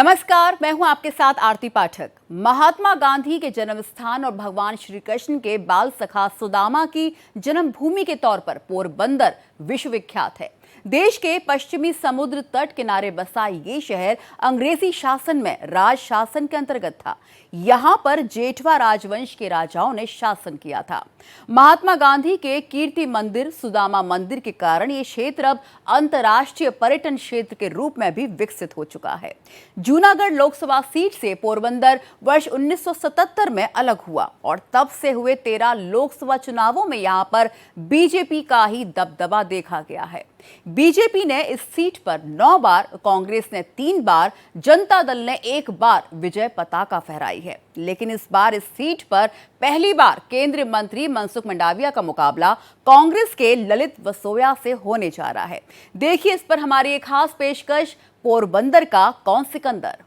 नमस्कार, मैं हूं आपके साथ आरती पाठक। महात्मा गांधी के जन्म स्थान और भगवान श्री कृष्ण के बाल सखा सुदामा की जन्मभूमि के तौर पर पोरबंदर विश्वविख्यात है। देश के पश्चिमी समुद्र तट किनारे बसा ये शहर अंग्रेजी शासन में राज शासन के अंतर्गत था। यहाँ पर जेठवा राजवंश के राजाओं ने शासन किया था। महात्मा गांधी के कीर्ति मंदिर सुदामा मंदिर के कारण ये क्षेत्र अब अंतर्राष्ट्रीय पर्यटन क्षेत्र के रूप में भी विकसित हो चुका है। जूनागढ़ लोकसभा सीट से पोरबंदर वर्ष 1977 में अलग हुआ और तब से हुए 13 लोकसभा चुनावों में यहाँ पर बीजेपी का ही दबदबा देखा गया है। बीजेपी ने इस सीट पर 9 बार, कांग्रेस ने 3 बार, जनता दल ने 1 बार विजय पताका फहराई है। लेकिन इस बार इस सीट पर पहली बार केंद्रीय मंत्री मनसुख मंडाविया का मुकाबला कांग्रेस के ललित वसोया से होने जा रहा है। देखिए इस पर हमारी एक खास पेशकश, पोरबंदर का कौन सिकंदर।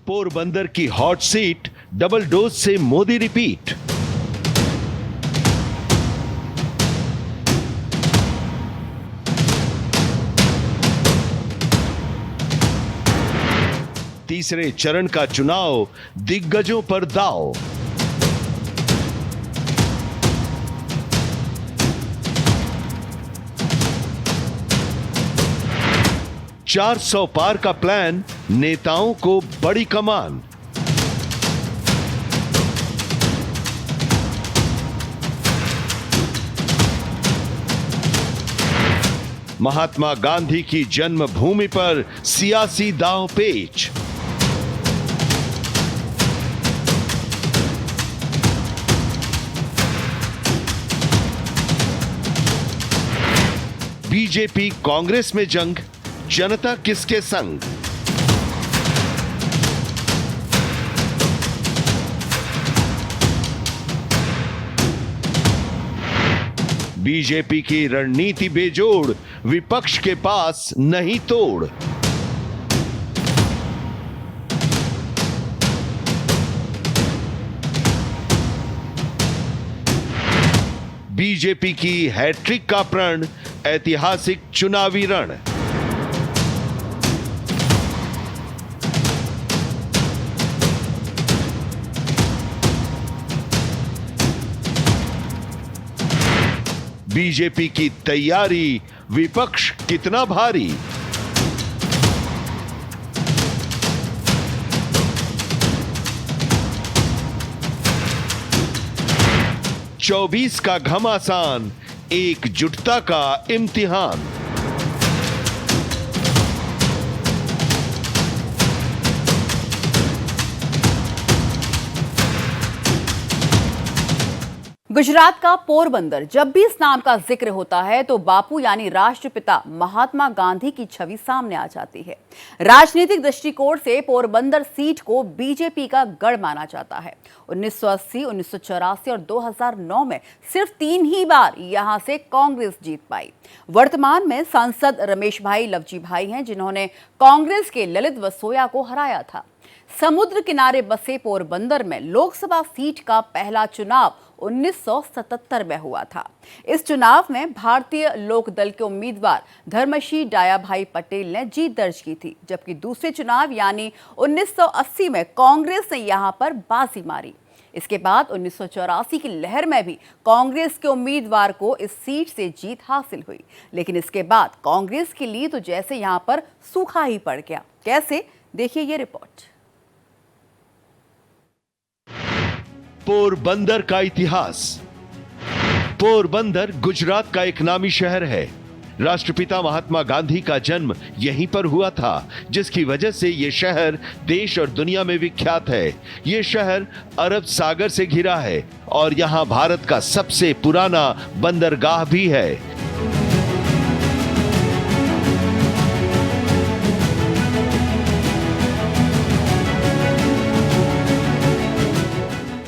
पोरबंदर की हॉट सीट, डबल डोज से मोदी रिपीट। तीसरे चरण का चुनाव दिग्गजों पर दांव। $400 पार का प्लान, नेताओं को बड़ी कमान। महात्मा गांधी की जन्मभूमि पर सियासी दांवपेच। बीजेपी कांग्रेस में जंग, जनता किसके संग। बीजेपी की रणनीति बेजोड़, विपक्ष के पास नहीं तोड़। बीजेपी की हैट्रिक का प्रण, ऐतिहासिक चुनावी रण। बीजेपी की तैयारी, विपक्ष कितना भारी। चौबीस का घमासान, एकजुटता का इम्तिहान। गुजरात का पोरबंदर, जब भी इस नाम का जिक्र होता है तो बापू यानी राष्ट्रपिता महात्मा गांधी की छवि सामने आ जाती है। राजनीतिक दृष्टिकोण से पोरबंदर सीट को बीजेपी का गढ़ माना जाता है। 1980, 1984 और 2009 में सिर्फ 3 ही बार यहां से कांग्रेस जीत पाई। वर्तमान में सांसद रमेश भाई लवजी भाई हैं, जिन्होंने कांग्रेस के ललित वसोया को हराया था। समुद्र किनारे बसे पोरबंदर में लोकसभा सीट का पहला चुनाव 1977 में हुआ था। इस चुनाव में भारतीय लोक दल के उम्मीदवार धर्मशी डाया भाई पटेल ने जीत दर्ज की थी, जबकि दूसरे चुनाव यानी 1980 में कांग्रेस ने यहां पर बाजी मारी। इसके बाद 1984 की लहर में भी कांग्रेस के उम्मीदवार को इस सीट से जीत हासिल हुई, लेकिन इसके बाद कांग्रेस के लिए तो जैसे यहां पर सूखा ही पड़ गया। कैसे, देखिए ये रिपोर्ट। पोरबंदर का इतिहास। पोरबंदर गुजरात का एक नामी शहर है। राष्ट्रपिता महात्मा गांधी का जन्म यहीं पर हुआ था, जिसकी वजह से यह शहर देश और दुनिया में विख्यात है। यह शहर अरब सागर से घिरा है और यहां भारत का सबसे पुराना बंदरगाह भी है।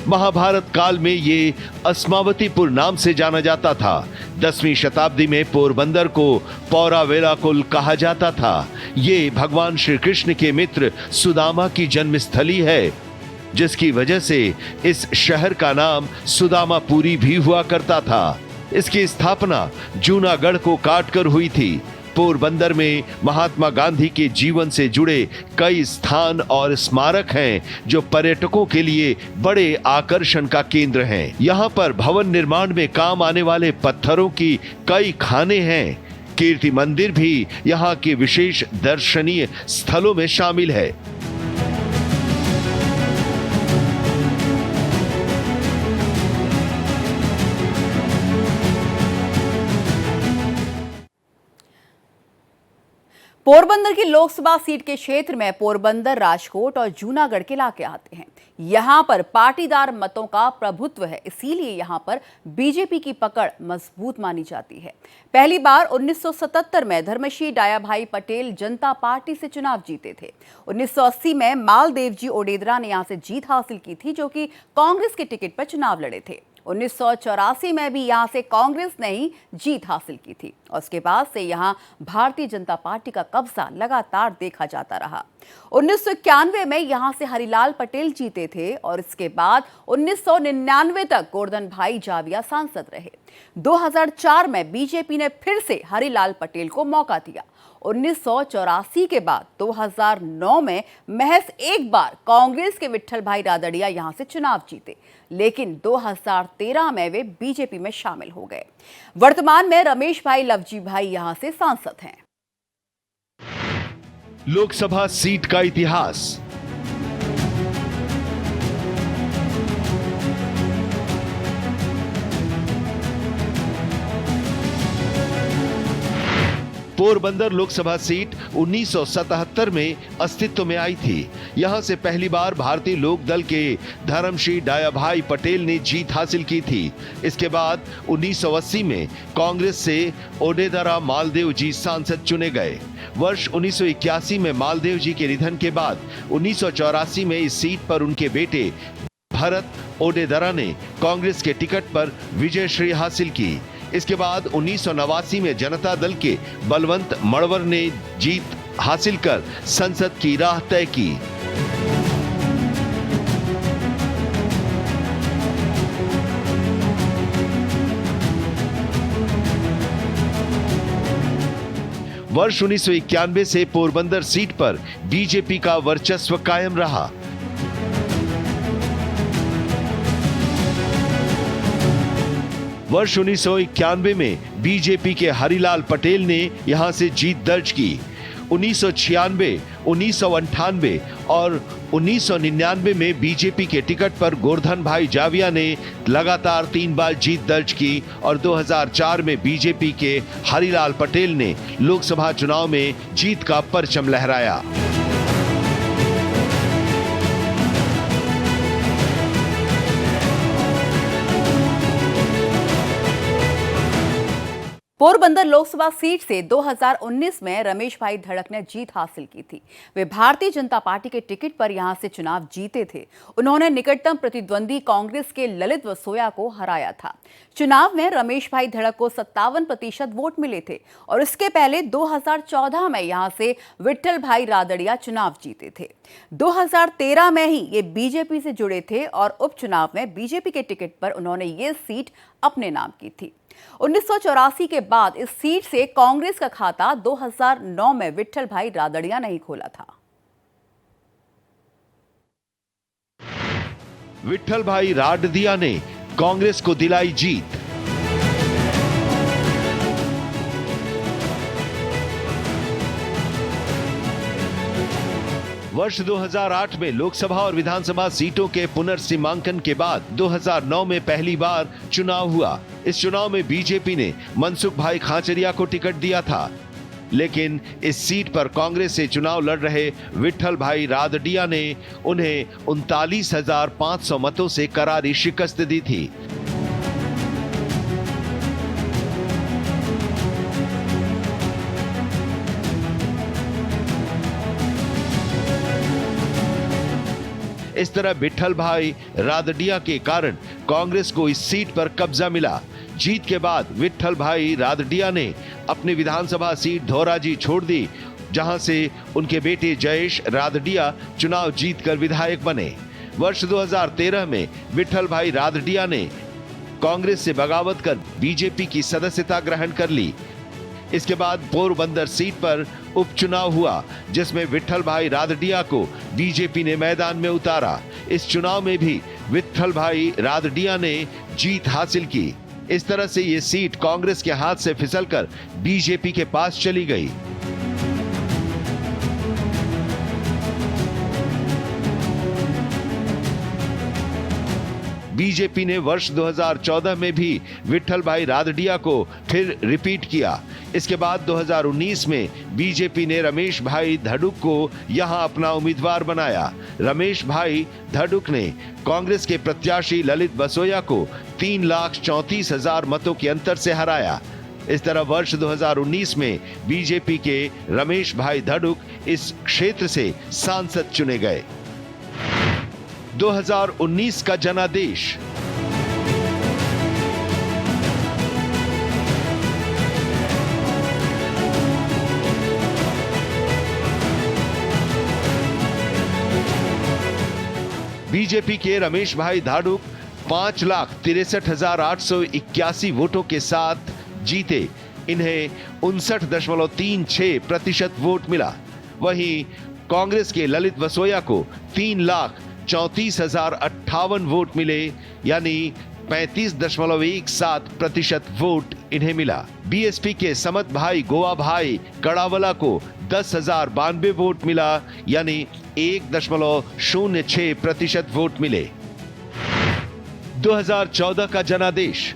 महाभारत काल में ये अस्मावतीपुर नाम से जाना जाता था। 10वीं शताब्दी में पोरबंदर को पौरावेलाकुल कहा जाता था। ये भगवान श्री कृष्ण के मित्र सुदामा की जन्मस्थली है, जिसकी वजह से इस शहर का नाम सुदामापुरी भी हुआ करता था। इसकी स्थापना जूनागढ़ को काटकर हुई थी। पोरबंदर में महात्मा गांधी के जीवन से जुड़े कई स्थान और स्मारक हैं जो पर्यटकों के लिए बड़े आकर्षण का केंद्र हैं। यहाँ पर भवन निर्माण में काम आने वाले पत्थरों की कई खानें हैं। कीर्ति मंदिर भी यहाँ के विशेष दर्शनीय स्थलों में शामिल है। पोरबंदर की लोकसभा सीट के क्षेत्र में पोरबंदर, राजकोट और जूनागढ़ के इलाके आते हैं। यहाँ पर पाटीदार मतों का प्रभुत्व है, इसीलिए यहाँ पर बीजेपी की पकड़ मजबूत मानी जाती है। पहली बार 1977 में धर्मश्री डायाभाई पटेल जनता पार्टी से चुनाव जीते थे। 1980 में मालदेव जी ओडेदरा ने यहाँ से जीत हासिल की थी, जो कि कांग्रेस के टिकट पर चुनाव लड़े थे। 1984 में भी यहां से कांग्रेस ने ही जीत हासिल की थी और उसके बाद से यहां भारतीय जनता पार्टी का कब्जा लगातार देखा जाता रहा। 1991 में यहां से हरिलाल पटेल जीते थे और इसके बाद 1999 तक गोवर्धन भाई जाविया सांसद रहे। 2004 में बीजेपी ने फिर से हरिलाल पटेल को मौका दिया। 1984 के बाद 2009 में महज एक बार कांग्रेस के विट्ठल भाई रादड़िया यहां से चुनाव जीते, लेकिन 2013 में वे बीजेपी में शामिल हो गए। वर्तमान में रमेश भाई लवजी भाई यहां से सांसद हैं। लोकसभा सीट का इतिहास। पोरबंदर लोकसभा सीट 1977 में अस्तित्व में आई थी। यहां से पहली बार भारतीय लोक दल के धर्मश्री डायाभाई पटेल ने जीत हासिल की थी। इसके बाद 1980 में कांग्रेस से ओडेदरा मालदेव जी सांसद चुने गए। वर्ष 1981 में मालदेव जी के निधन के बाद 1984 में इस सीट पर उनके बेटे भरत ओडेदरा ने कांग्रेस के टिकट पर विजयश्री हासिल की। इसके बाद 1989 में जनता दल के बलवंत मड़वर ने जीत हासिल कर संसद की राह तय की। वर्ष 1991 से पोरबंदर सीट पर बीजेपी का वर्चस्व कायम रहा। वर्ष 1991 में बीजेपी के हरिलाल पटेल ने यहां से जीत दर्ज की। 1996, 1998 और 1999 में बीजेपी के टिकट पर गोवर्धन भाई जाविया ने लगातार 3 बार जीत दर्ज की और 2004 में बीजेपी के हरिलाल पटेल ने लोकसभा चुनाव में जीत का परचम लहराया। पोरबंदर लोकसभा सीट से 2019 में रमेश भाई धड़क ने जीत हासिल की थी। वे भारतीय जनता पार्टी के टिकट पर यहां से चुनाव जीते थे। उन्होंने निकटतम प्रतिद्वंदी कांग्रेस के ललित वसोया को हराया था। चुनाव में रमेश भाई धड़क को 57% वोट मिले थे और इसके पहले 2014 में यहां से विट्ठल भाई रादड़िया चुनाव जीते थे। 2013 में ही ये बीजेपी से जुड़े थे और उपचुनाव में बीजेपी के टिकट पर उन्होंने ये सीट अपने नाम की थी। 1984 के बाद इस सीट से कांग्रेस का खाता 2009 में विट्ठल भाई रादड़िया ने ही खोला था। विट्ठल भाई रादड़िया ने कांग्रेस को दिलाई जीत। वर्ष 2008 में लोकसभा और विधानसभा सीटों के पुनर्सीमांकन के बाद 2009 में पहली बार चुनाव हुआ। इस चुनाव में बीजेपी ने मनसुख भाई खाचरिया को टिकट दिया था, लेकिन इस सीट पर कांग्रेस से चुनाव लड़ रहे विट्ठल भाई रादड़िया ने उन्हें 39,500 मतों से करारी शिकस्त दी थी। इस तरह विट्ठल भाई रादड़िया के कारण कांग्रेस को इस सीट पर कब्जा मिला। जीत के बाद विट्ठल भाई रादड़िया ने अपनी विधानसभा सीट धोराजी छोड़ दी, जहां से उनके बेटे जयेश रादड़िया चुनाव जीतकर विधायक बने। वर्ष 2013 में विट्ठल भाई रादड़िया ने कांग्रेस से बगावत कर बीजेपी की सदस्यता ग्रहण कर ली। इसके बाद पोरबंदर सीट पर उपचुनाव हुआ, जिसमें विट्ठल भाई रादडिया को बीजेपी ने मैदान में उतारा। इस चुनाव में भी विट्ठल भाई रादडिया ने जीत हासिल की। इस तरह से ये सीट कांग्रेस के हाथ से फिसलकर बीजेपी के पास चली गई। बीजेपी ने वर्ष 2014 में भी विट्ठल भाई रादडिया को फिर रिपीट किया। इसके बाद 2019 में बीजेपी ने रमेश भाई धड़ुक को यहां अपना उम्मीदवार बनाया। रमेश भाई धड़ुक ने कांग्रेस के प्रत्याशी ललित बसोया को 3,34,000 मतों के अंतर से हराया। इस तरह वर्ष 2019 में बीजेपी के रमेश भाई धड़ुक इस क्षेत्र से सांसद चुने गए। 2019 का जनादेश। बीजेपी के रमेश भाई धाड़ुक 5,63,881 वोटों के साथ जीते। इन्हें 59.36% वोट मिला। वहीं कांग्रेस के ललित बसोया को 3,34,058 वोट मिले, यानी 35.17% वोट इन्हें मिला। बीएसपी के समत भाई गोवा भाई कड़ावला को 10,092 वोट मिला, यानी 1.06% वोट मिले। 2014 का जनादेश।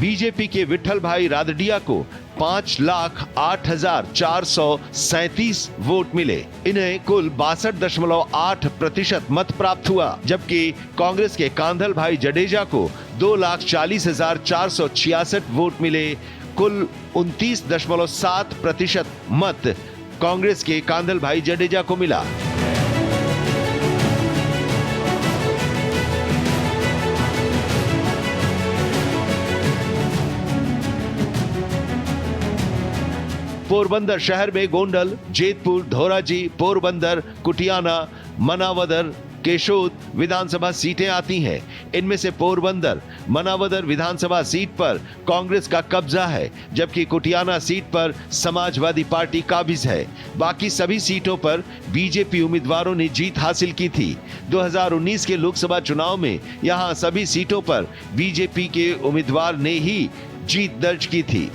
बीजेपी के विट्ठल भाई रादडिया को 5,08,437 वोट मिले। इन्हें कुल 62.8% मत प्राप्त हुआ, जबकि कांग्रेस के कांधल भाई जडेजा को 2,40,466 वोट मिले। कुल 29.7% मत कांग्रेस के कांधल भाई जडेजा को मिला। पोरबंदर शहर में गोंडल, जेतपुर, धोराजी, पोरबंदर, कुटियाना, मनावदर, केशोद विधानसभा सीटें आती हैं। इनमें से पोरबंदर मनावदर विधानसभा सीट पर कांग्रेस का कब्जा है, जबकि कुटियाना सीट पर समाजवादी पार्टी काबिज है। बाकी सभी सीटों पर बीजेपी उम्मीदवारों ने जीत हासिल की थी। 2019 के लोकसभा चुनाव में यहां सभी सीटों पर बीजेपी के उम्मीदवार ने ही जीत दर्ज की थी।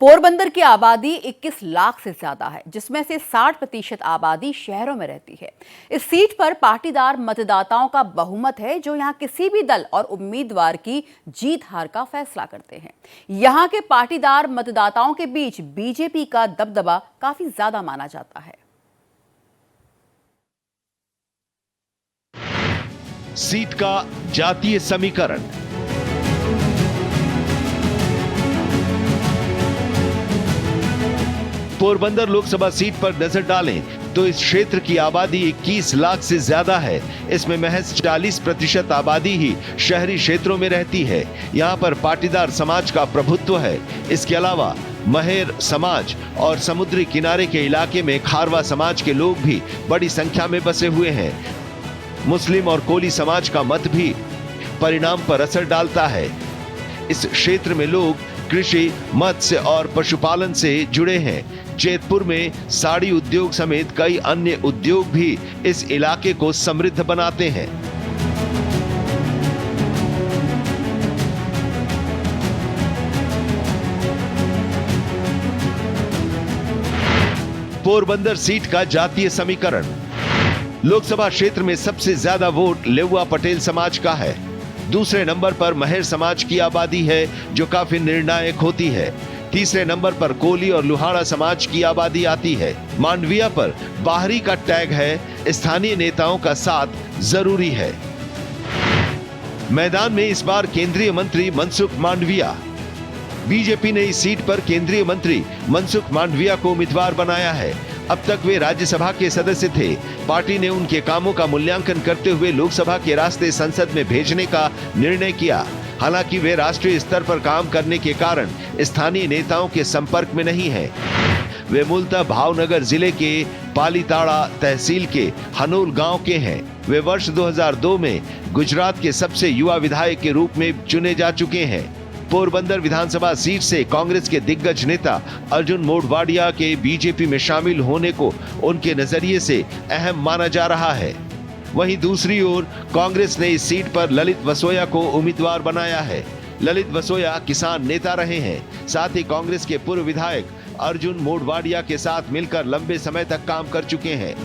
पोरबंदर की आबादी 21 लाख से ज्यादा है, जिसमें से 60% आबादी शहरों में रहती है। इस सीट पर पाटीदार मतदाताओं का बहुमत है, जो यहां किसी भी दल और उम्मीदवार की जीत हार का फैसला करते हैं। यहां के पाटीदार मतदाताओं के बीच बीजेपी का दबदबा काफी ज्यादा माना जाता है। सीट का जातीय समीकरण। पोरबंदर लोकसभा सीट पर नजर डालें तो इस क्षेत्र की आबादी 21 लाख से ज्यादा है। इसमें महज 40% आबादी ही शहरी क्षेत्रों में रहती है। यहाँ पर पाटीदार समाज का प्रभुत्व है। इसके अलावा महेर समाज और समुद्री किनारे के इलाके में खारवा समाज के लोग भी बड़ी संख्या में बसे हुए हैं। मुस्लिम और कोली समाज का मत भी परिणाम पर असर डालता है। इस क्षेत्र में लोग कृषि, मत्स्य और पशुपालन से जुड़े हैं। जेतपुर में साड़ी उद्योग समेत कई अन्य उद्योग भी इस इलाके को समृद्ध बनाते हैं। पोरबंदर सीट का जातीय समीकरण। लोकसभा क्षेत्र में सबसे ज्यादा वोट लेउआ पटेल समाज का है। दूसरे नंबर पर महेर समाज की आबादी है, जो काफी निर्णायक होती है। तीसरे नंबर पर कोली और लुहाड़ा समाज की आबादी आती है। मांडविया पर बाहरी का टैग है। स्थानीय नेताओं का साथ जरूरी है। मैदान में इस बार केंद्रीय मंत्री मनसुख मांडविया। बीजेपी ने इस सीट पर केंद्रीय मंत्री मनसुख मांडविया को उम्मीदवार बनाया है। अब तक वे राज्यसभा के सदस्य थे। पार्टी ने उनके कामों का मूल्यांकन करते हुए लोकसभा के रास्ते संसद में भेजने का निर्णय किया। हालांकि वे राष्ट्रीय स्तर पर काम करने के कारण स्थानीय नेताओं के संपर्क में नहीं हैं। वे मूलतः भावनगर जिले के पालीताड़ा तहसील के हनोल गांव के हैं। वे वर्ष 2002 में गुजरात के सबसे युवा विधायक के रूप में चुने जा चुके हैं। पोरबंदर विधानसभा सीट से कांग्रेस के दिग्गज नेता अर्जुन मोढवाडिया के बीजेपी में शामिल होने को उनके नजरिए से अहम माना जा रहा है। वहीं दूसरी ओर कांग्रेस ने इस सीट पर ललित वसोया को उम्मीदवार बनाया है। ललित वसोया किसान नेता रहे हैं। साथ ही कांग्रेस के पूर्व विधायक अर्जुन मोढवाडिया के साथ मिलकर लंबे समय तक काम कर चुके हैं।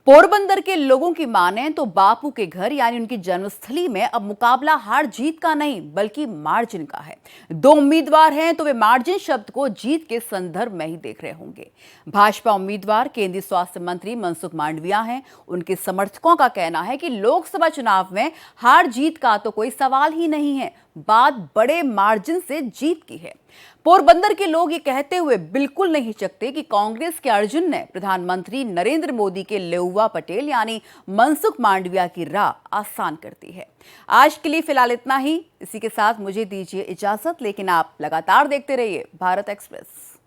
पोरबंदर के लोगों की माने तो बापू के घर यानी उनकी जन्मस्थली में अब मुकाबला हार जीत का नहीं बल्कि मार्जिन का है। दो उम्मीदवार हैं तो वे मार्जिन शब्द को जीत के संदर्भ में ही देख रहे होंगे। भाजपा उम्मीदवार केंद्रीय स्वास्थ्य मंत्री मनसुख मांडविया हैं। उनके समर्थकों का कहना है कि लोकसभा चुनाव में हार जीत का तो कोई सवाल ही नहीं है, बात बड़े मार्जिन से जीत की है। पोरबंदर के लोग ये कहते हुए बिल्कुल नहीं हिचकते कि कांग्रेस के अर्जुन ने प्रधानमंत्री नरेंद्र मोदी के लेउवा पटेल यानी मनसुख मांडविया की राह आसान कर दी है। आज के लिए फिलहाल इतना ही। इसी के साथ मुझे दीजिए इजाजत, लेकिन आप लगातार देखते रहिए भारत एक्सप्रेस।